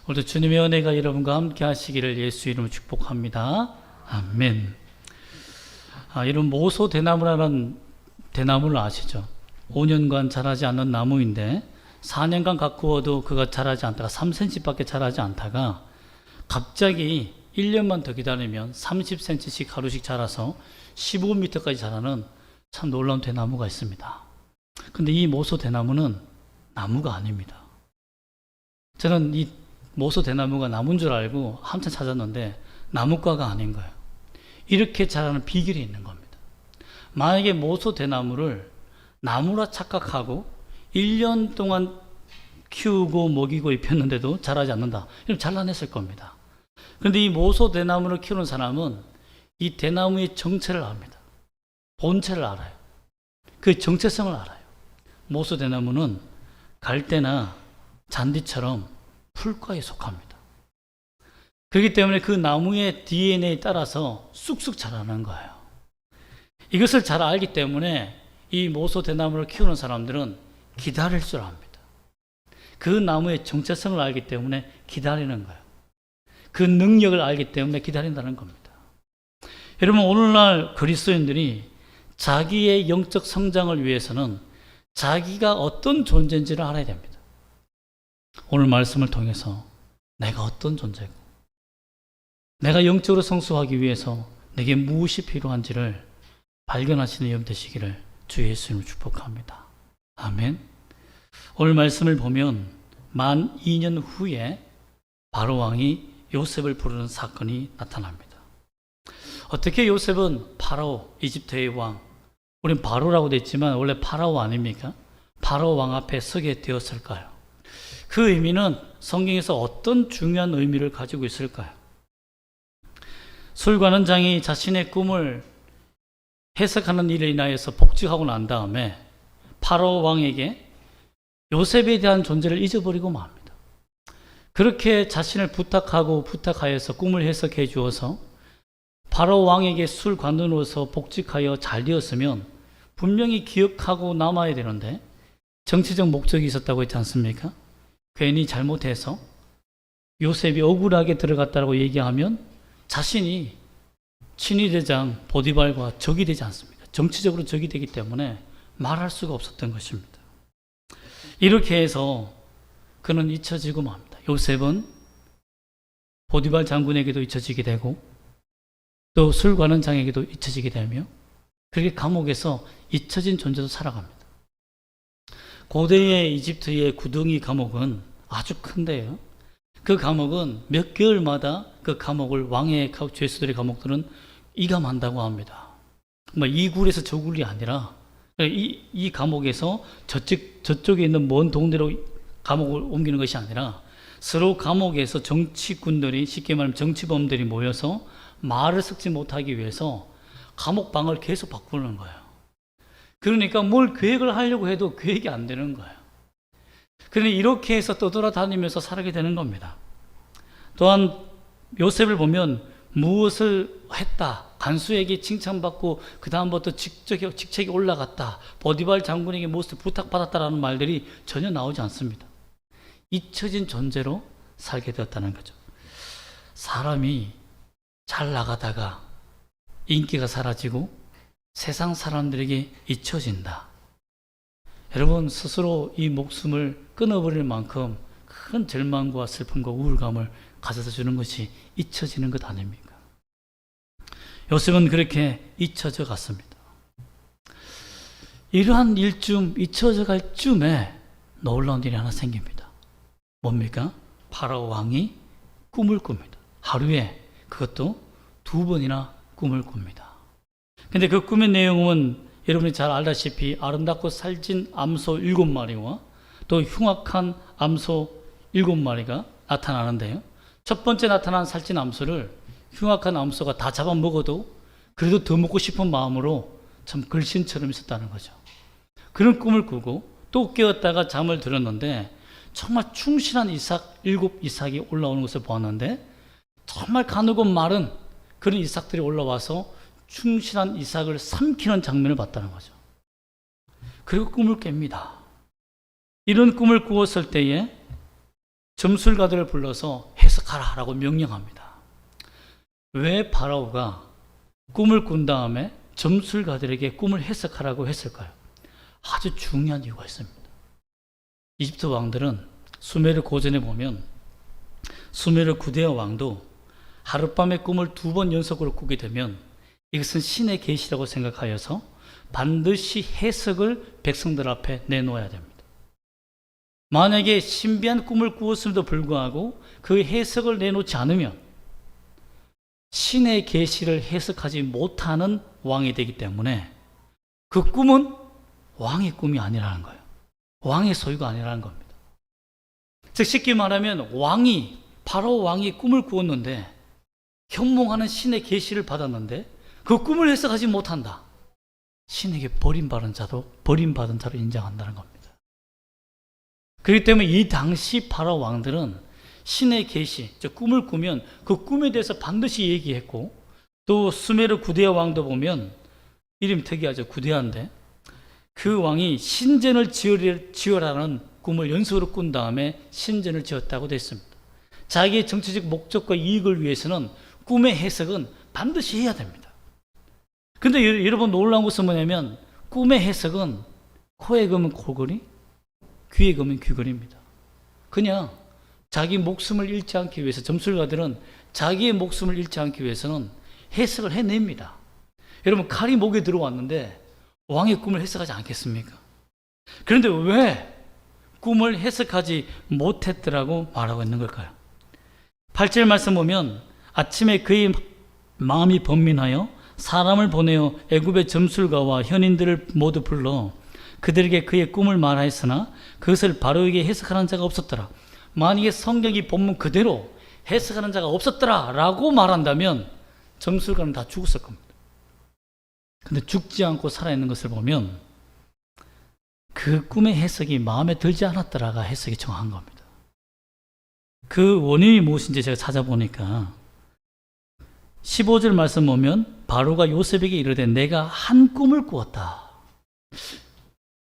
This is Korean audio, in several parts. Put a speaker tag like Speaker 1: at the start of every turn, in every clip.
Speaker 1: 오늘도 주님의 은혜가 여러분과 함께 하시기를 예수 이름으로 축복합니다. 아멘. 이런 모소 대나무라는 대나무를 아시죠? 5년간 자라지 않는 나무인데 4년간 가꾸어도 그가 자라지 않다가 3cm밖에 자라지 않다가 갑자기 1년만 더 기다리면 30cm씩 하루씩 자라서 15m까지 자라는 참 놀라운 대나무가 있습니다. 근데 이 모소 대나무는 나무가 아닙니다. 저는 이 모소 대나무가 나무인 줄 알고 한참 찾았는데 나무과가 아닌 거예요. 이렇게 자라는 비결이 있는 겁니다. 만약에 모소 대나무를 나무라 착각하고 1년 동안 키우고 먹이고 입혔는데도 자라지 않는다. 이러면 잘라냈을 겁니다. 그런데 이 모소 대나무를 키우는 사람은 이 대나무의 정체를 압니다. 본체를 알아요. 그 정체성을 알아요. 모소 대나무는 갈대나 잔디처럼 풀과에 속합니다. 그렇기 때문에 그 나무의 DNA에 따라서 쑥쑥 자라는 거예요. 이것을 잘 알기 때문에 이 모소 대나무를 키우는 사람들은 기다릴 줄 압니다. 그 나무의 정체성을 알기 때문에 기다리는 거예요. 그 능력을 알기 때문에 기다린다는 겁니다. 여러분, 오늘날 그리스도인들이 자기의 영적 성장을 위해서는 자기가 어떤 존재인지를 알아야 됩니다. 오늘 말씀을 통해서 내가 어떤 존재고 내가 영적으로 성숙하기 위해서 내게 무엇이 필요한지를 발견하시는 여러분 되시기를 주 예수님을 축복합니다. 아멘. 오늘 말씀을 보면 만 2년 후에 바로 왕이 요셉을 부르는 사건이 나타납니다. 어떻게 요셉은 파라오, 이집트의 왕, 우린 바로라고 되어 있지만 원래 파라오 아닙니까? 파라오 왕 앞에 서게 되었을까요? 그 의미는 성경에서 어떤 중요한 의미를 가지고 있을까요? 술관원장이 자신의 꿈을 해석하는 일에 인하여서 복직하고 난 다음에 파라오 왕에게 요셉에 대한 존재를 잊어버리고 맙니다. 그렇게 자신을 부탁하여서 꿈을 해석해 주어서 파라오 왕에게 술관원으로서 복직하여 잘 되었으면 분명히 기억하고 남아야 되는데 정치적 목적이 있었다고 했지 않습니까? 괜히 잘못해서 요셉이 억울하게 들어갔다고 얘기하면 자신이 친위대장 보디발과 적이 되지 않습니까? 정치적으로 적이 되기 때문에 말할 수가 없었던 것입니다. 이렇게 해서 그는 잊혀지고 맙니다. 요셉은 보디발 장군에게도 잊혀지게 되고 또 술관원장에게도 잊혀지게 되며 그렇게 감옥에서 잊혀진 존재로 살아갑니다. 고대의 이집트의 구덩이 감옥은 아주 큰데요. 그 감옥은 몇 개월마다 그 감옥을 왕의 죄수들의 감옥들은 이감한다고 합니다. 이 굴에서 저 굴이 아니라 이 감옥에서 저쪽에 있는 먼 동네로 감옥을 옮기는 것이 아니라 서로 감옥에서 정치군들이 쉽게 말하면 정치범들이 모여서 말을 섞지 못하기 위해서 감옥방을 계속 바꾸는 거예요. 그러니까 뭘 계획을 하려고 해도 계획이 안 되는 거예요. 그러니 이렇게 해서 떠돌아다니면서 살게 되는 겁니다. 또한 요셉을 보면 무엇을 했다, 간수에게 칭찬받고 그 다음부터 직책이 올라갔다, 보디발 장군에게 무엇을 부탁받았다라는 말들이 전혀 나오지 않습니다. 잊혀진 존재로 살게 되었다는 거죠. 사람이 잘 나가다가 인기가 사라지고 세상 사람들에게 잊혀진다. 여러분, 스스로 이 목숨을 끊어버릴 만큼 큰 절망과 슬픔과 우울감을 가져다 주는 것이 잊혀지는 것 아닙니까? 요셉은 그렇게 잊혀져 갔습니다. 이러한 일쯤 잊혀져 갈 쯤에 놀라운 일이 하나 생깁니다. 뭡니까? 파라오 왕이 꿈을 꿉니다. 하루에 그것도 2번이나 꿈을 꿉니다. 근데 그 꿈의 내용은 여러분이 잘 알다시피 아름답고 살찐 암소 7마리와 또 흉악한 암소 7마리가 나타나는데요. 첫 번째 나타난 살찐 암소를 흉악한 암소가 다 잡아먹어도 그래도 더 먹고 싶은 마음으로 참 걸신처럼 있었다는 거죠. 그런 꿈을 꾸고 또 깨었다가 잠을 들었는데 정말 충실한 이삭이 올라오는 것을 보았는데 정말 가누고 마른 그런 이삭들이 올라와서 충실한 이삭을 삼키는 장면을 봤다는 거죠. 그리고 꿈을 깹니다. 이런 꿈을 꾸었을 때에 점술가들을 불러서 해석하라 라고 명령합니다. 왜 파라오가 꿈을 꾼 다음에 점술가들에게 꿈을 해석하라고 했을까요? 아주 중요한 이유가 있습니다. 이집트 왕들은 수메르 고전에 보면 수메르 구데아 왕도 하룻밤에 꿈을 2번 연속으로 꾸게 되면 이것은 신의 계시라고 생각하여서 반드시 해석을 백성들 앞에 내놓아야 됩니다. 만약에 신비한 꿈을 꾸었음에도 불구하고 그 해석을 내놓지 않으면 신의 계시를 해석하지 못하는 왕이 되기 때문에 그 꿈은 왕의 꿈이 아니라는 거예요. 왕의 소유가 아니라는 겁니다. 즉 쉽게 말하면 바로 왕이 꿈을 꾸었는데 현몽하는 신의 계시를 받았는데 그 꿈을 해석하지 못한다. 신에게 버림받은 자로 인정한다는 겁니다. 그렇기 때문에 이 당시 파라오 왕들은 신의 계시, 즉 꿈을 꾸면 그 꿈에 대해서 반드시 얘기했고, 또 수메르 구데아 왕도 보면 이름이 특이하죠. 구데아인데 그 왕이 신전을 지으라는 꿈을 연속으로 꾼 다음에 신전을 지었다고 되어 있습니다. 자기의 정치적 목적과 이익을 위해서는 꿈의 해석은 반드시 해야 됩니다. 근데 여러분 놀라운 것은 뭐냐면 꿈의 해석은 코에 검은 코걸이, 귀에 검은 귀걸이입니다. 그냥 자기 목숨을 잃지 않기 위해서 점술가들은 자기의 목숨을 잃지 않기 위해서는 해석을 해냅니다. 여러분 칼이 목에 들어왔는데 왕의 꿈을 해석하지 않겠습니까? 그런데 왜 꿈을 해석하지 못했더라고 말하고 있는 걸까요? 8절 말씀 보면 아침에 그의 마음이 번민하여 사람을 보내어 애굽의 점술가와 현인들을 모두 불러 그들에게 그의 꿈을 말하였으나 그것을 바로에게 해석하는 자가 없었더라. 만약에 성경이 본문 그대로 해석하는 자가 없었더라 라고 말한다면 점술가는 다 죽었을 겁니다. 근데 죽지 않고 살아있는 것을 보면 그 꿈의 해석이 마음에 들지 않았더라가 해석이 정확한 겁니다. 그 원인이 무엇인지 제가 찾아보니까 15절 말씀 보면 바로가 요셉에게 이르되 내가 한 꿈을 꾸었다.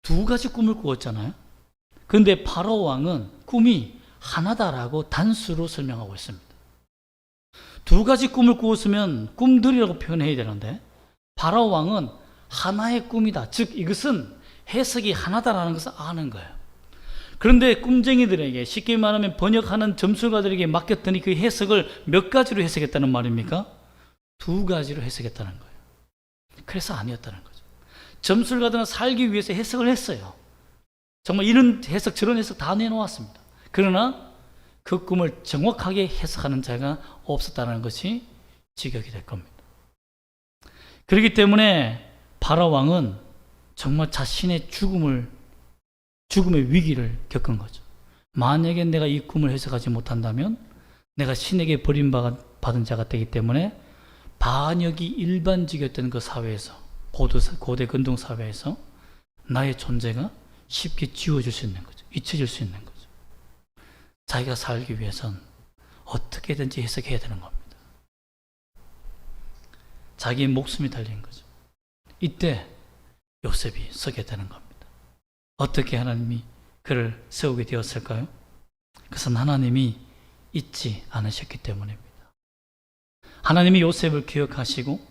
Speaker 1: 2가지 꿈을 꾸었잖아요. 그런데 파라오 왕은 꿈이 하나다라고 단수로 설명하고 있습니다. 2가지 꿈을 꾸었으면 꿈들이라고 표현해야 되는데 파라오 왕은 하나의 꿈이다. 즉 이것은 해석이 하나다라는 것을 아는 거예요. 그런데 꿈쟁이들에게 쉽게 말하면 번역하는 점술가들에게 맡겼더니 그 해석을 몇 가지로 해석했다는 말입니까? 2가지로 해석했다는 거예요. 그래서 아니었다는 거죠. 점술가들은 살기 위해서 해석을 했어요. 정말 이런 해석 저런 해석 다 내놓았습니다. 그러나 그 꿈을 정확하게 해석하는 자가 없었다는 것이 지적이 될 겁니다. 그렇기 때문에 파라오 왕은 정말 자신의 죽음의 위기를 겪은 거죠. 만약에 내가 이 꿈을 해석하지 못한다면 내가 신에게 버림받은 자가 되기 때문에 반역이 일반적이었던 그 사회에서, 고대 근동 사회에서 나의 존재가 쉽게 지워질 수 있는 거죠. 잊혀질 수 있는 거죠. 자기가 살기 위해선 어떻게든지 해석해야 되는 겁니다. 자기의 목숨이 달린 거죠. 이때 요셉이 서게 되는 겁니다. 어떻게 하나님이 그를 세우게 되었을까요? 그것은 하나님이 잊지 않으셨기 때문입니다. 하나님이 요셉을 기억하시고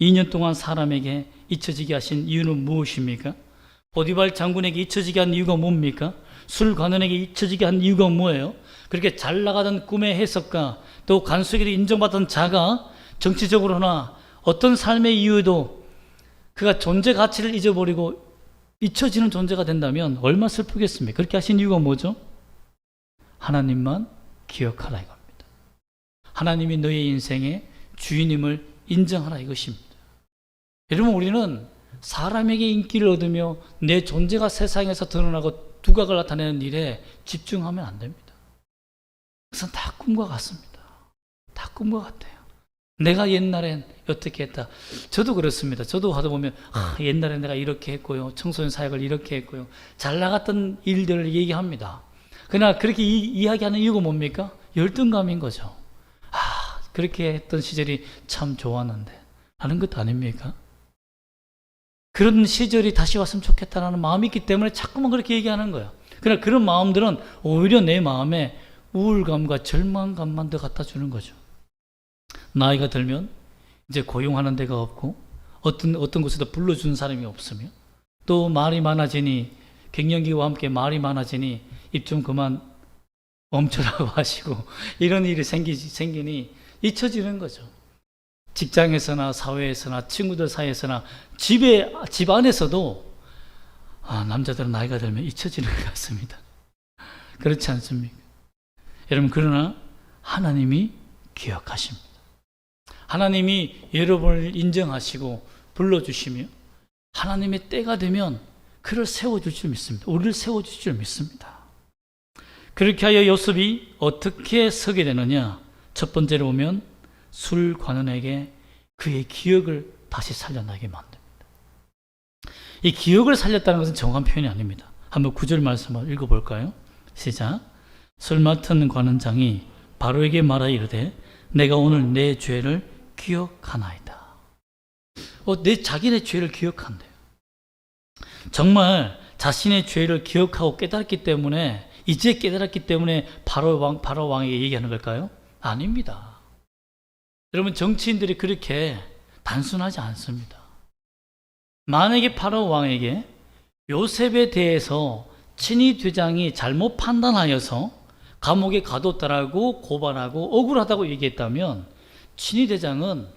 Speaker 1: 2년 동안 사람에게 잊혀지게 하신 이유는 무엇입니까? 보디발 장군에게 잊혀지게 한 이유가 뭡니까? 술관원에게 잊혀지게 한 이유가 뭐예요? 그렇게 잘 나가던 꿈의 해석가, 또 간수에게 인정받던 자가 정치적으로나 어떤 삶의 이유도 그가 존재 가치를 잊어버리고 잊혀지는 존재가 된다면 얼마나 슬프겠습니까? 그렇게 하신 이유가 뭐죠? 하나님만 기억하라 이겁니다. 하나님이 너의 인생의 주인임을 인정하라 이것입니다. 여러분 우리는 사람에게 인기를 얻으며 내 존재가 세상에서 드러나고 두각을 나타내는 일에 집중하면 안 됩니다. 그것은 다 꿈과 같습니다. 다 꿈과 같아요. 내가 옛날엔 어떻게 했다. 저도 그렇습니다. 저도 하다 보면 옛날에 내가 이렇게 했고요. 청소년 사역을 이렇게 했고요. 잘 나갔던 일들을 얘기합니다. 그러나 그렇게 이야기하는 이유가 뭡니까? 열등감인 거죠. 그렇게 했던 시절이 참 좋았는데 하는 것 아닙니까? 그런 시절이 다시 왔으면 좋겠다는 마음이 있기 때문에 자꾸만 그렇게 얘기하는 거예요. 그러나 그런 마음들은 오히려 내 마음에 우울감과 절망감만 더 갖다 주는 거죠. 나이가 들면 이제 고용하는 데가 없고 어떤 곳에도 불러주는 사람이 없으며 또 말이 많아지니 갱년기와 함께 말이 많아지니 입 좀 그만 멈추라고 하시고 이런 일이 생기니 잊혀지는 거죠. 직장에서나 사회에서나 친구들 사이에서나 집 안에서도 남자들은 나이가 들면 잊혀지는 것 같습니다. 그렇지 않습니까? 여러분, 그러나 하나님이 기억하십니다. 하나님이 여러분을 인정하시고 불러주시며 하나님의 때가 되면 그를 세워줄 줄 믿습니다. 우리를 세워줄 줄 믿습니다. 그렇게 하여 요셉이 어떻게 서게 되느냐? 첫 번째로 보면 술관원에게 그의 기억을 다시 살려나게 만듭니다. 이 기억을 살렸다는 것은 정확한 표현이 아닙니다. 한번 9절 말씀을 읽어볼까요? 시작. 술 맡은 관원장이 바로에게 말하여 이르되 내가 오늘 내 죄를 기억하나이다. 자기네 죄를 기억한대요. 정말 자신의 죄를 기억하고 깨달았기 때문에 이제 깨달았기 때문에 바로 왕에게 얘기하는 걸까요? 아닙니다. 여러분, 정치인들이 그렇게 단순하지 않습니다. 만약에 바로 왕에게 요셉에 대해서 친위 대장이 잘못 판단하여서 감옥에 가뒀다라고 고발하고 억울하다고 얘기했다면 친위 대장은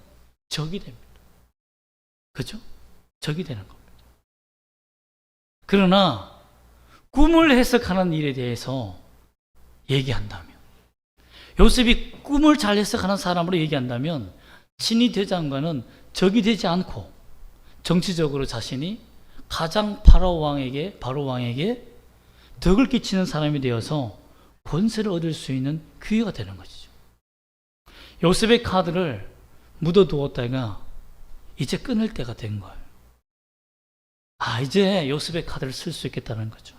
Speaker 1: 적이 됩니다. 그죠? 적이 되는 겁니다. 그러나 꿈을 해석하는 일에 대해서 얘기한다면, 요셉이 꿈을 잘 해석하는 사람으로 얘기한다면 친위 대장과는 적이 되지 않고 정치적으로 자신이 가장 바로 왕에게 덕을 끼치는 사람이 되어서 권세를 얻을 수 있는 기회가 되는 것이죠. 요셉의 카드를 묻어두었다가 이제 끊을 때가 된 거예요. 이제 요셉의 카드를 쓸 수 있겠다는 거죠.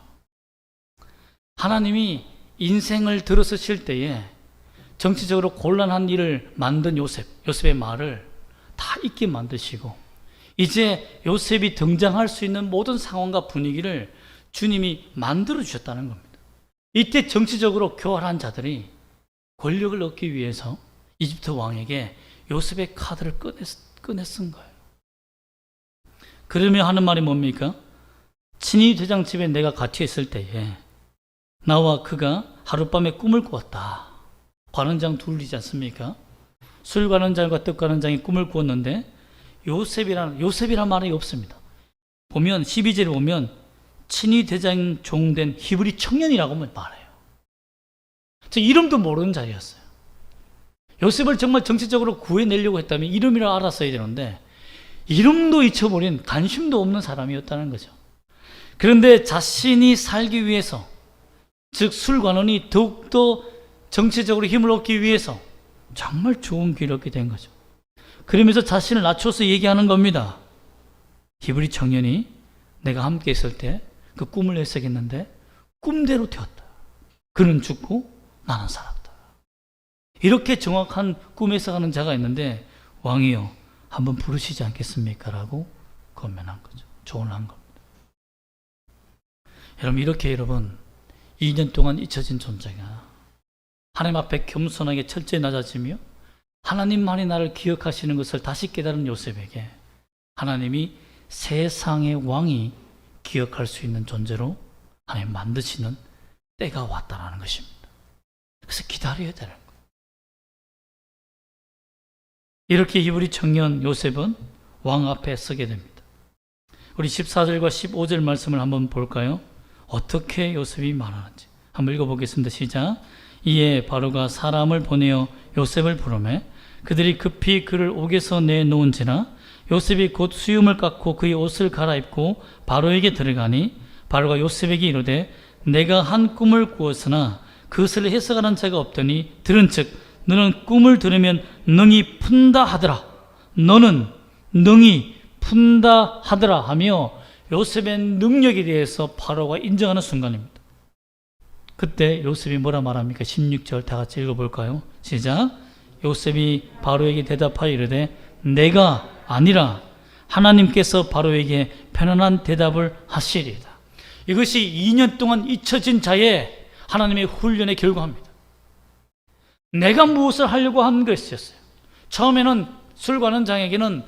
Speaker 1: 하나님이 인생을 들어서실 때에 정치적으로 곤란한 일을 만든 요셉의 말을 다 잊게 만드시고 이제 요셉이 등장할 수 있는 모든 상황과 분위기를 주님이 만들어 주셨다는 겁니다. 이때 정치적으로 교활한 자들이 권력을 얻기 위해서 이집트 왕에게 요셉의 카드를 꺼내 쓴 거예요. 그러며 하는 말이 뭡니까? 친위 대장 집에 내가 갇혀 있을 때에 나와 그가 하룻밤에 꿈을 꾸었다. 관원장 둘이지 않습니까? 술 관원장과 떡 관원장이 꿈을 꾸었는데 요셉이란 말이 없습니다. 보면 12절에 보면 친위 대장 종된 히브리 청년이라고 말해요. 이름도 모르는 자리였어요. 요셉을 정말 정치적으로 구해내려고 했다면 이름이라 알았어야 되는데 이름도 잊혀버린 관심도 없는 사람이었다는 거죠. 그런데 자신이 살기 위해서, 즉 술관원이 더욱더 정치적으로 힘을 얻기 위해서 정말 좋은 기회를 얻게 된 거죠. 그러면서 자신을 낮춰서 얘기하는 겁니다. 히브리 청년이 내가 함께 있을 때 그 꿈을 해석했는데 꿈대로 되었다. 그는 죽고 나는 살았다. 이렇게 정확한 꿈 해석하는 자가 있는데 왕이여 한번 부르시지 않겠습니까? 라고 권면한 거죠. 조언을 한 겁니다. 여러분 2년 동안 잊혀진 존재가 하나님 앞에 겸손하게 철저히 낮아지며 하나님만이 나를 기억하시는 것을 다시 깨달은 요셉에게 하나님이 세상의 왕이 기억할 수 있는 존재로 하나님 만드시는 때가 왔다는 것입니다. 그래서 기다려야 되는 거예요. 이렇게 히브리 청년 요셉은 왕 앞에 서게 됩니다. 우리 14절과 15절 말씀을 한번 볼까요? 어떻게 요셉이 말하는지 한번 읽어보겠습니다. 시작. 이에 바로가 사람을 보내어 요셉을 부르매 그들이 급히 그를 옥에서 내놓은지라 요셉이 곧 수염을 깎고 그의 옷을 갈아입고 바로에게 들어가니 바로가 요셉에게 이르되 내가 한 꿈을 꾸었으나 그것을 해석하는 자가 없더니 들은즉 너는 꿈을 들으면 능히 푼다 하더라. 너는 능히 푼다 하더라 하며 요셉의 능력에 대해서 바로가 인정하는 순간입니다. 그때 요셉이 뭐라 말합니까? 16절 다 같이 읽어볼까요? 시작. 요셉이 바로에게 대답하여 이르되 내가 아니라 하나님께서 바로에게 편안한 대답을 하시리이다. 이것이 2년 동안 잊혀진 자의 하나님의 훈련의 결과입니다. 내가 무엇을 하려고 한 것이었어요. 처음에는 술관원장에게는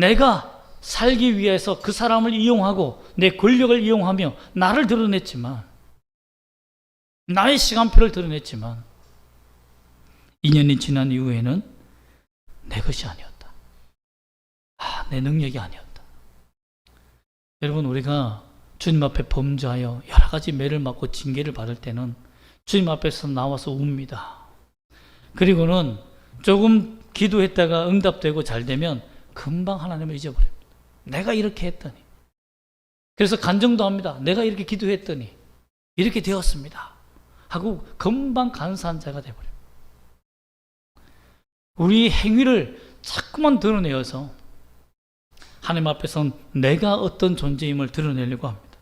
Speaker 1: 내가 살기 위해서 그 사람을 이용하고 내 권력을 이용하며 나를 드러냈지만, 나의 시간표를 드러냈지만 2년이 지난 이후에는 내 것이 아니었다. 내 능력이 아니었다. 여러분, 우리가 주님 앞에 범죄하여 여러 가지 매를 맞고 징계를 받을 때는 주님 앞에서 나와서 웁니다. 그리고는 조금 기도했다가 응답되고 잘 되면 금방 하나님을 잊어버립니다. 내가 이렇게 했더니. 그래서 간증도 합니다. 내가 이렇게 기도했더니 이렇게 되었습니다 하고 금방 간사한 자가 되어버립니다. 우리 행위를 자꾸만 드러내어서 하나님 앞에선 내가 어떤 존재임을 드러내려고 합니다.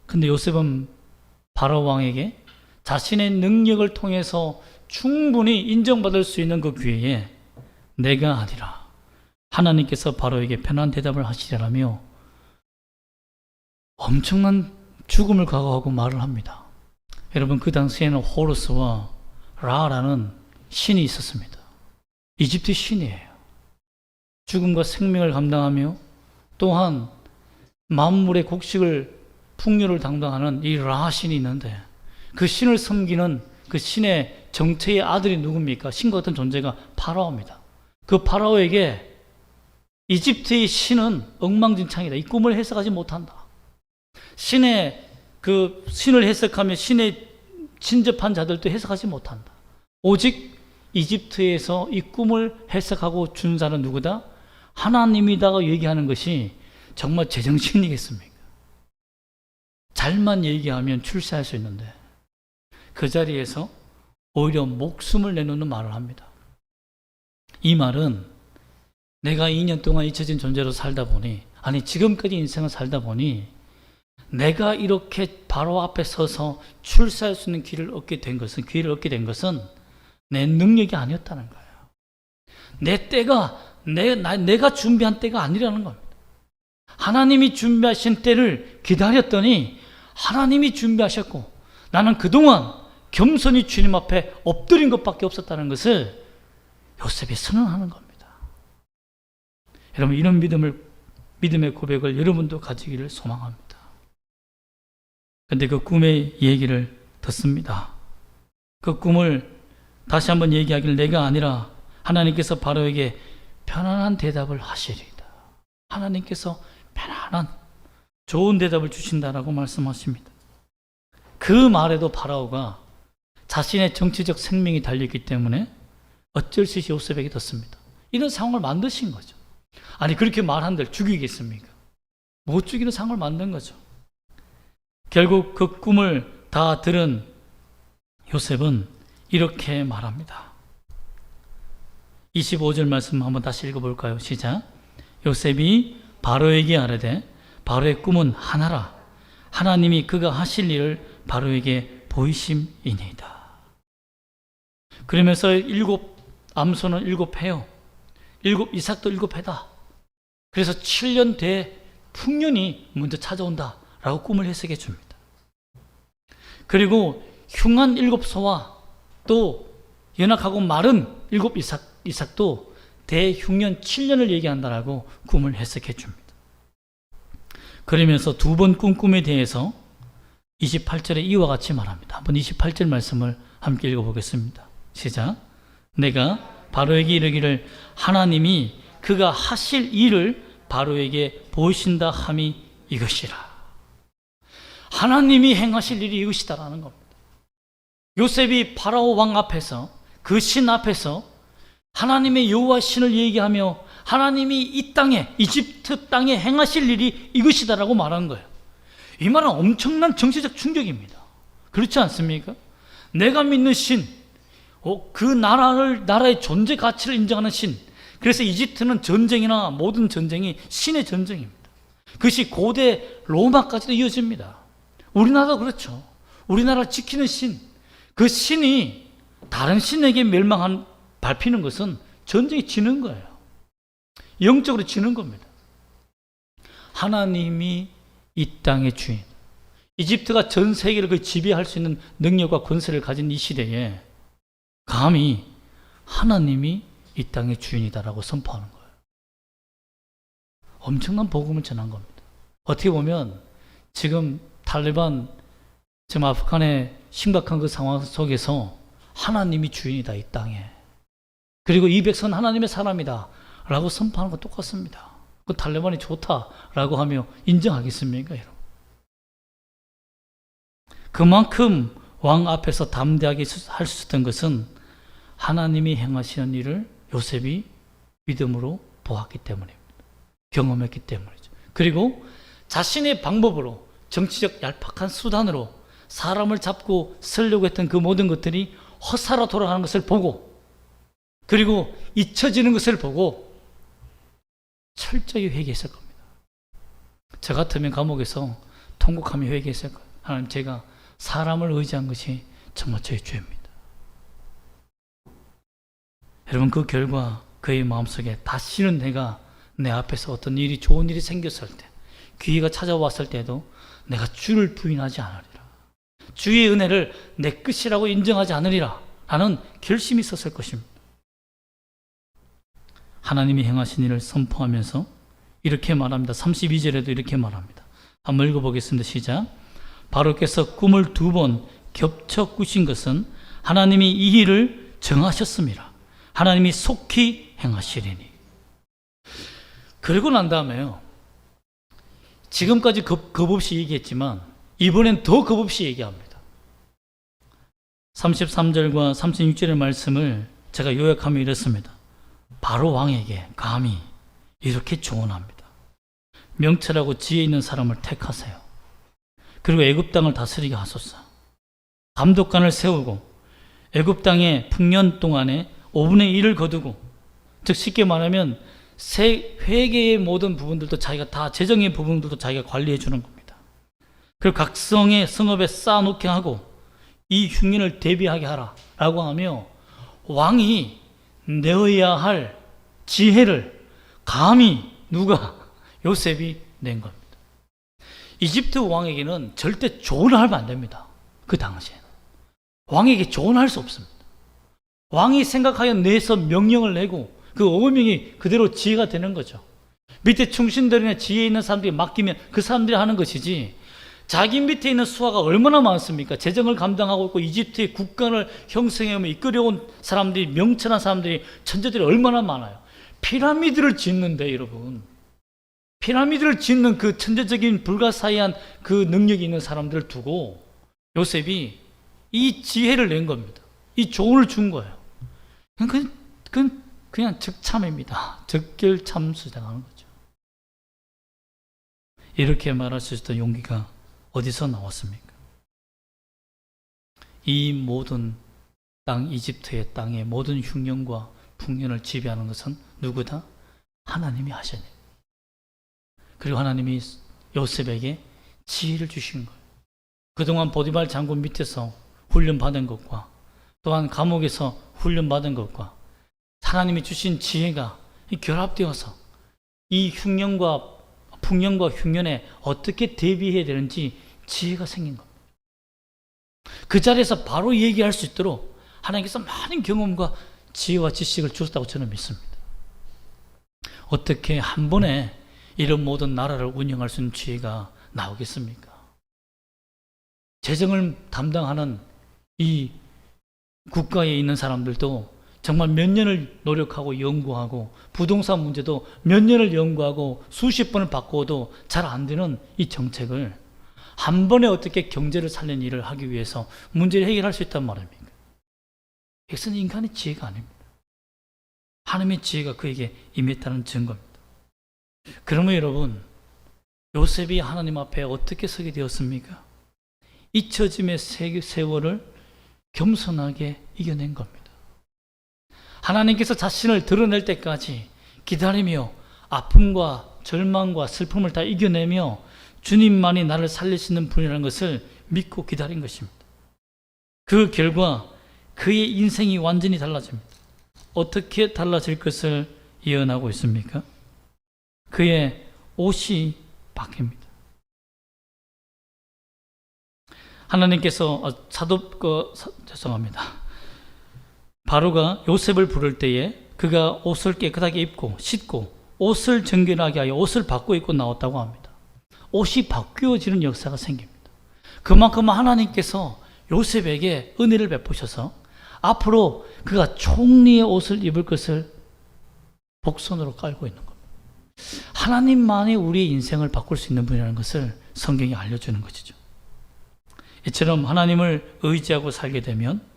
Speaker 1: 근데 요셉은 바로 왕에게 자신의 능력을 통해서 충분히 인정받을 수 있는 그 기회에 내가 아니라 하나님께서 바로에게 편한 대답을 하시라며 엄청난 죽음을 각오하고 말을 합니다. 여러분, 그 당시에는 호루스와 라라는 신이 있었습니다. 이집트 신이에요. 죽음과 생명을 감당하며 또한 만물의 곡식을 풍요를 담당하는 이 라 신이 있는데, 그 신을 섬기는 그 신의 정체의 아들이 누굽니까? 신과 같은 존재가 파라오입니다. 그 파라오에게 이집트의 신은 엉망진창이다. 이 꿈을 해석하지 못한다. 신의 그 신을 해석하며 신의 친접한 자들도 해석하지 못한다. 오직 이집트에서 이 꿈을 해석하고 준 자는 누구다? 하나님이다가 얘기하는 것이 정말 제정신이겠습니까? 잘만 얘기하면 출세할 수 있는데 그 자리에서 오히려 목숨을 내놓는 말을 합니다. 이 말은 내가 2년 동안 잊혀진 존재로 살다 보니, 아니 지금까지 인생을 살다 보니 내가 이렇게 바로 앞에 서서 출세할 수 있는 기회를 얻게 된 것은 내 능력이 아니었다는 거예요. 내 때가 내가 준비한 때가 아니라는 겁니다. 하나님이 준비하신 때를 기다렸더니 하나님이 준비하셨고 나는 그동안 겸손히 주님 앞에 엎드린 것밖에 없었다는 것을 요셉이 선언하는 겁니다. 여러분, 이런 믿음의 고백을 여러분도 가지기를 소망합니다. 그런데 그 꿈의 얘기를 듣습니다. 그 꿈을 다시 한번 얘기하기를 내가 아니라 하나님께서 바로에게 편안한 대답을 하시리이다. 하나님께서 편안한 좋은 대답을 주신다라고 말씀하십니다. 그 말에도 파라오가 자신의 정치적 생명이 달렸기 때문에 어쩔 수 없이 요셉에게 듣습니다. 이런 상황을 만드신 거죠. 아니 그렇게 말한들 죽이겠습니까? 못 죽이는 상황을 만든 거죠. 결국 그 꿈을 다 들은 요셉은 이렇게 말합니다. 25절 말씀 한번 다시 읽어볼까요? 시작. 요셉이 바로에게 아뢰되 바로의 꿈은 하나라. 하나님이 그가 하실 일을 바로에게 보이심이니이다. 그러면서 암소는 7회요. 이삭도 7회다. 그래서 7년 뒤에 풍년이 먼저 찾아온다 라고 꿈을 해석해 줍니다. 그리고 흉한 7소와 또 연약하고 마른 7이삭도 대흉년 7년을 얘기한다라고 꿈을 해석해 줍니다. 그러면서 두 번 꿈에 대해서 28절에 이와 같이 말합니다. 한번 28절 말씀을 함께 읽어보겠습니다. 시작. 내가 바로에게 이르기를 하나님이 그가 하실 일을 바로에게 보이신다 함이 이것이라. 하나님이 행하실 일이 이것이다라는 겁니다. 요셉이 파라오 왕 앞에서 그 신 앞에서 하나님의 여호와 신을 얘기하며 하나님이 이 땅에 이집트 땅에 행하실 일이 이것이다라고 말한 거예요. 이 말은 엄청난 정치적 충격입니다. 그렇지 않습니까? 내가 믿는 신, 그 나라의 존재 가치를 인정하는 신. 그래서 이집트는 전쟁이나 모든 전쟁이 신의 전쟁입니다. 그것이 고대 로마까지도 이어집니다. 우리나라도 그렇죠. 우리나라를 지키는 신, 그 신이 다른 신에게 밟히는 것은 전쟁이 지는 거예요. 영적으로 지는 겁니다. 하나님이 이 땅의 주인, 이집트가 전 세계를 지배할 수 있는 능력과 권세를 가진 이 시대에 감히 하나님이 이 땅의 주인이다라고 선포하는 거예요. 엄청난 복음을 전한 겁니다. 어떻게 보면 지금 탈레반, 지금 아프간의 심각한 그 상황 속에서 하나님이 주인이다, 이 땅에. 그리고 이 백성은 하나님의 사람이다 라고 선포하는 건 똑같습니다. 그 탈레반이 좋다라고 하며 인정하겠습니까, 여러분? 그만큼 왕 앞에서 담대하게 할 수 있었던 것은 하나님이 행하시는 일을 요셉이 믿음으로 보았기 때문입니다. 경험했기 때문이죠. 그리고 자신의 방법으로, 정치적 얄팍한 수단으로 사람을 잡고 쓰려고 했던 그 모든 것들이 헛살아 돌아가는 것을 보고, 그리고 잊혀지는 것을 보고 철저히 회개했을 겁니다. 저 같으면 감옥에서 통곡하며 회개했을 거예요. 하나님, 제가 사람을 의지한 것이 정말 저의 죄입니다. 여러분, 그 결과 그의 마음속에 다시는 내가 내 앞에서 어떤 일이, 좋은 일이 생겼을 때, 기회가 찾아왔을 때도 내가 주를 부인하지 않으리라, 주의 은혜를 내 끝이라고 인정하지 않으리라 라는 결심이 있었을 것입니다. 하나님이 행하신 일을 선포하면서 이렇게 말합니다. 32절에도 이렇게 말합니다. 한번 읽어보겠습니다. 시작. 바로께서 꿈을 2번 겹쳐 꾸신 것은 하나님이 이 일을 정하셨습니다. 하나님이 속히 행하시리니. 그러고 난 다음에요, 지금까지 겁없이 얘기했지만 이번엔 더 겁없이 얘기합니다. 33절과 36절의 말씀을 제가 요약하면 이렇습니다. 바로 왕에게 감히 이렇게 조언합니다. 명철하고 지혜 있는 사람을 택하세요. 그리고 애굽 땅을 다스리게 하소서. 감독관을 세우고 애굽 땅의 풍년 동안에 5분의 1을 거두고, 즉 쉽게 말하면 회계의 모든 부분들도 자기가 다, 재정의 부분들도 자기가 관리해 주는 겁니다. 그리고 각 성의 성읍에 쌓아놓게 하고 이 흉년을 대비하게 하라 라고 하며, 왕이 내어야 할 지혜를 감히 누가? 요셉이 낸 겁니다. 이집트 왕에게는 절대 조언하면 안 됩니다. 그 당시에는 왕에게 조언할 수 없습니다. 왕이 생각하여 내서 명령을 내고 그 어명이 그대로 지혜가 되는 거죠. 밑에 충신들이나 지혜 있는 사람들이 맡기면 그 사람들이 하는 것이지, 자기 밑에 있는 수하가 얼마나 많습니까? 재정을 감당하고 있고 이집트의 국가를 형성하며 이끌어온 사람들이, 명철한 사람들이, 천재들이 얼마나 많아요. 피라미드를 짓는데, 여러분, 피라미드를 짓는 그 천재적인 불가사의한 그 능력이 있는 사람들을 두고 요셉이 이 지혜를 낸 겁니다. 이 조언을 준 거예요. 그냥 적참입니다. 적결참수당하는 거죠. 이렇게 말할 수 있었던 용기가 어디서 나왔습니까? 이 모든 땅, 이집트의 땅의 모든 흉년과 풍년을 지배하는 것은 누구다? 하나님이 하시네. 그리고 하나님이 요셉에게 지혜를 주신 거예요. 그동안 보디발 장군 밑에서 훈련받은 것과 또한 감옥에서 훈련받은 것과 하나님이 주신 지혜가 결합되어서 이 흉년과 풍년과 흉년에 어떻게 대비해야 되는지 지혜가 생긴 겁니다. 그 자리에서 바로 얘기할 수 있도록 하나님께서 많은 경험과 지혜와 지식을 주셨다고 저는 믿습니다. 어떻게 한 번에 이런 모든 나라를 운영할 수 있는 지혜가 나오겠습니까? 재정을 담당하는 이 국가에 있는 사람들도 정말 몇 년을 노력하고 연구하고, 부동산 문제도 몇 년을 연구하고 수십 번을 바꾸어도 잘 안 되는 이 정책을 한 번에 어떻게 경제를 살리는 일을 하기 위해서 문제를 해결할 수 있단 말입니까? 이것은 인간의 지혜가 아닙니다. 하나님의 지혜가 그에게 임했다는 증거입니다. 그러면 여러분, 요셉이 하나님 앞에 어떻게 서게 되었습니까? 잊혀짐의 세월을 겸손하게 이겨낸 겁니다. 하나님께서 자신을 드러낼 때까지 기다리며 아픔과 절망과 슬픔을 다 이겨내며 주님만이 나를 살릴 수 있는 분이라는 것을 믿고 기다린 것입니다. 그 결과 그의 인생이 완전히 달라집니다. 어떻게 달라질 것을 예언하고 있습니까? 그의 옷이 바뀝니다. 하나님께서 죄송합니다. 바로가 요셉을 부를 때에 그가 옷을 깨끗하게 입고 씻고 옷을 정결하게 하여 옷을 바꿔 입고 나왔다고 합니다. 옷이 바뀌어지는 역사가 생깁니다. 그만큼 하나님께서 요셉에게 은혜를 베푸셔서 앞으로 그가 총리의 옷을 입을 것을 복선으로 깔고 있는 겁니다. 하나님만이 우리의 인생을 바꿀 수 있는 분이라는 것을 성경이 알려주는 것이죠. 이처럼 하나님을 의지하고 살게 되면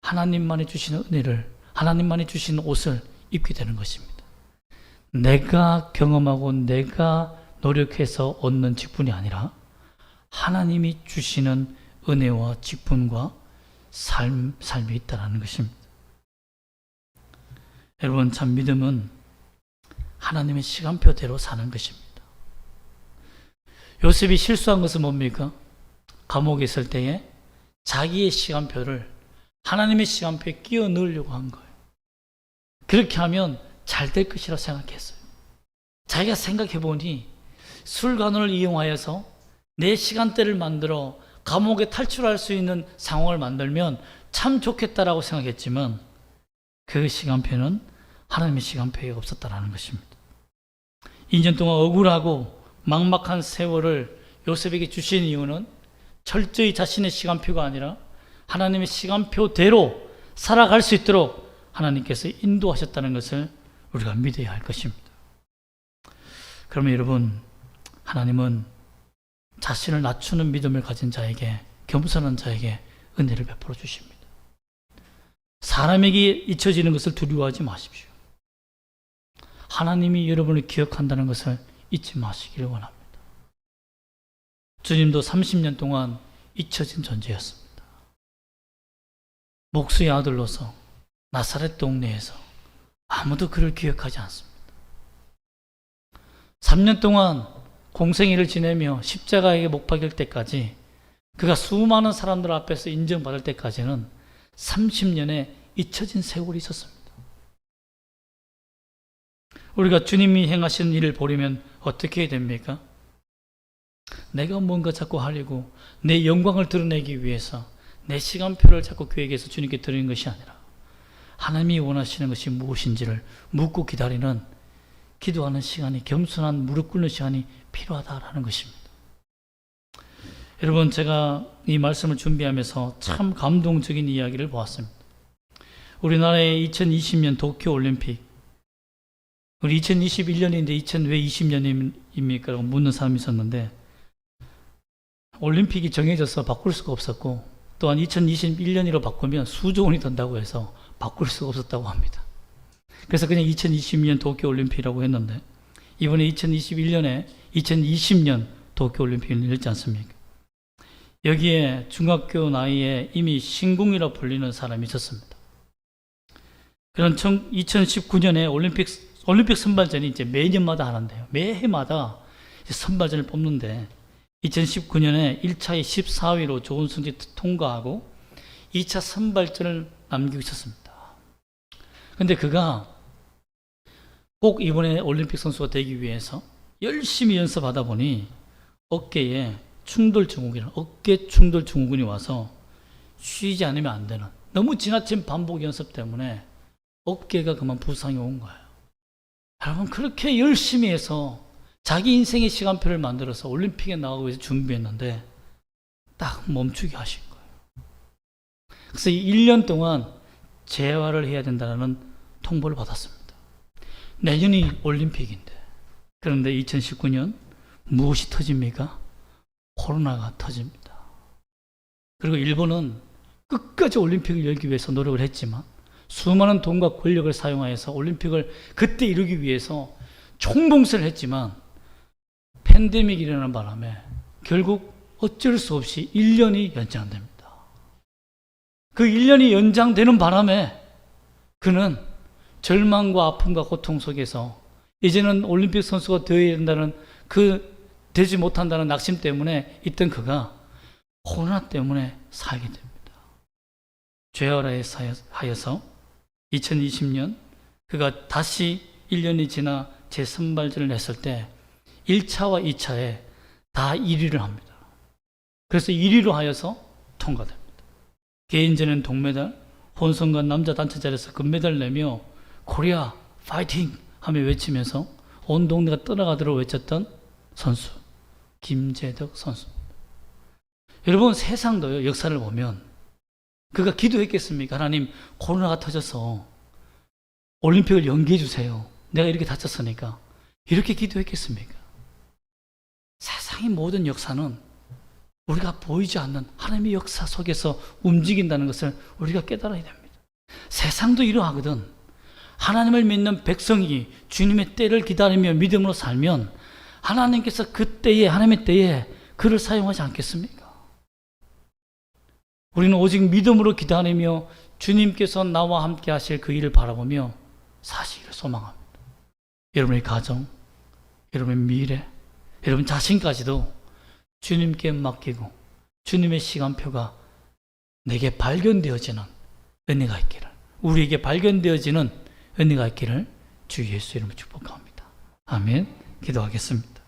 Speaker 1: 하나님만이 주시는 은혜를, 하나님만이 주시는 옷을 입게 되는 것입니다. 내가 경험하고 내가 노력해서 얻는 직분이 아니라 하나님이 주시는 은혜와 직분과 삶이 있다는 것입니다. 여러분, 참 믿음은 하나님의 시간표대로 사는 것입니다. 요셉이 실수한 것은 뭡니까? 감옥에 있을 때에 자기의 시간표를 하나님의 시간표에 끼워 넣으려고 한 거예요. 그렇게 하면 잘 될 것이라 생각했어요. 자기가 생각해 보니 술관원을 이용하여서 내 시간대를 만들어 감옥에 탈출할 수 있는 상황을 만들면 참 좋겠다라고 생각했지만 그 시간표는 하나님의 시간표에 없었다라는 것입니다. 2년 동안 억울하고 막막한 세월을 요셉에게 주신 이유는 철저히 자신의 시간표가 아니라 하나님의 시간표대로 살아갈 수 있도록 하나님께서 인도하셨다는 것을 우리가 믿어야 할 것입니다. 그러면 여러분, 하나님은 자신을 낮추는 믿음을 가진 자에게, 겸손한 자에게 은혜를 베풀어 주십니다. 사람에게 잊혀지는 것을 두려워하지 마십시오. 하나님이 여러분을 기억한다는 것을 잊지 마시기를 원합니다. 주님도 30년 동안 잊혀진 존재였습니다. 목수의 아들로서 나사렛 동네에서 아무도 그를 기억하지 않습니다. 3년 동안 공생애를 지내며 십자가에 못 박일 때까지, 그가 수많은 사람들 앞에서 인정받을 때까지는 30년의 잊혀진 세월이 있었습니다. 우리가 주님이 행하신 일을 보려면 어떻게 해야 됩니까? 내가 뭔가 자꾸 하려고 내 영광을 드러내기 위해서 내 시간표를 자꾸 계획해서 주님께 드리는 것이 아니라 하나님이 원하시는 것이 무엇인지를 묻고 기다리는, 기도하는 시간이, 겸손한 무릎 꿇는 시간이 필요하다라는 것입니다. 여러분, 제가 이 말씀을 준비하면서 참 감동적인 이야기를 보았습니다. 우리나라의 2020년 도쿄올림픽, 우리 2021년인데 왜 20년입니까? 라고 묻는 사람이 있었는데, 올림픽이 정해져서 바꿀 수가 없었고, 또한 2021년으로 바꾸면 수조 원이 든다고 해서 바꿀 수가 없었다고 합니다. 그래서 그냥 2020년 도쿄올림픽이라고 했는데, 이번에 2021년에 2020년 도쿄올림픽을 열지 않습니까? 여기에 중학교 나이에 이미 신궁이라 불리는 사람이 있었습니다. 그런 2019년에 올림픽 선발전이 이제 매년마다 하는데요. 매해마다 선발전을 뽑는데 2019년에 1차에 14위로 좋은 성적 통과하고 2차 선발전을 남기고 있었습니다. 근데 그가 꼭 이번에 올림픽 선수가 되기 위해서 열심히 연습하다 보니 어깨에 어깨 충돌 증후군이 와서 쉬지 않으면 안 되는, 너무 지나친 반복 연습 때문에 어깨가 그만 부상이 온 거예요. 여러분, 그렇게 열심히 해서 자기 인생의 시간표를 만들어서 올림픽에 나가기 위해서 준비했는데 딱 멈추게 하신 거예요. 그래서 1년 동안 재활을 해야 된다는 통보를 받았습니다. 내년이 올림픽인데, 그런데 2019년 무엇이 터집니까? 코로나가 터집니다. 그리고 일본은 끝까지 올림픽을 열기 위해서 노력을 했지만 수많은 돈과 권력을 사용하여서 올림픽을 그때 이루기 위해서 총봉쇄를 했지만 팬데믹이 일어나는 바람에 결국 어쩔 수 없이 1년이 연장됩니다. 그 1년이 연장되는 바람에 그는 절망과 아픔과 고통 속에서 이제는 올림픽 선수가 되어야 된다는, 되지 못한다는 낙심 때문에 있던 그가 코로나 때문에 살게 됩니다. 죄활에 하여서 2020년 그가 다시 1년이 지나 재선발전을 했을 때 1차와 2차에 다 1위를 합니다. 그래서 1위로 하여서 통과됩니다. 개인전은 동메달, 본선과 남자 단체 자리에서 금메달 내며 코리아 파이팅 하며 외치면서 온 동네가 떠나가도록 외쳤던 선수 김재덕 선수. 여러분, 세상도요, 역사를 보면 그가 기도했겠습니까? 하나님, 코로나가 터져서 올림픽을 연기해 주세요. 내가 이렇게 다쳤으니까. 이렇게 기도했겠습니까? 세상의 모든 역사는 우리가 보이지 않는 하나님의 역사 속에서 움직인다는 것을 우리가 깨달아야 됩니다. 세상도 이러하거든. 하나님을 믿는 백성이 주님의 때를 기다리며 믿음으로 살면 하나님께서 그 때에, 하나님의 때에 그를 사용하지 않겠습니까? 우리는 오직 믿음으로 기다리며 주님께서 나와 함께 하실 그 일을 바라보며 사시기를 소망합니다. 여러분의 가정, 여러분의 미래, 여러분 자신까지도 주님께 맡기고 주님의 시간표가 내게 발견되어지는 은혜가 있기를, 우리에게 발견되어지는 은혜가 있기를 주 예수 이름으로 축복합니다. 아멘. 기도하겠습니다.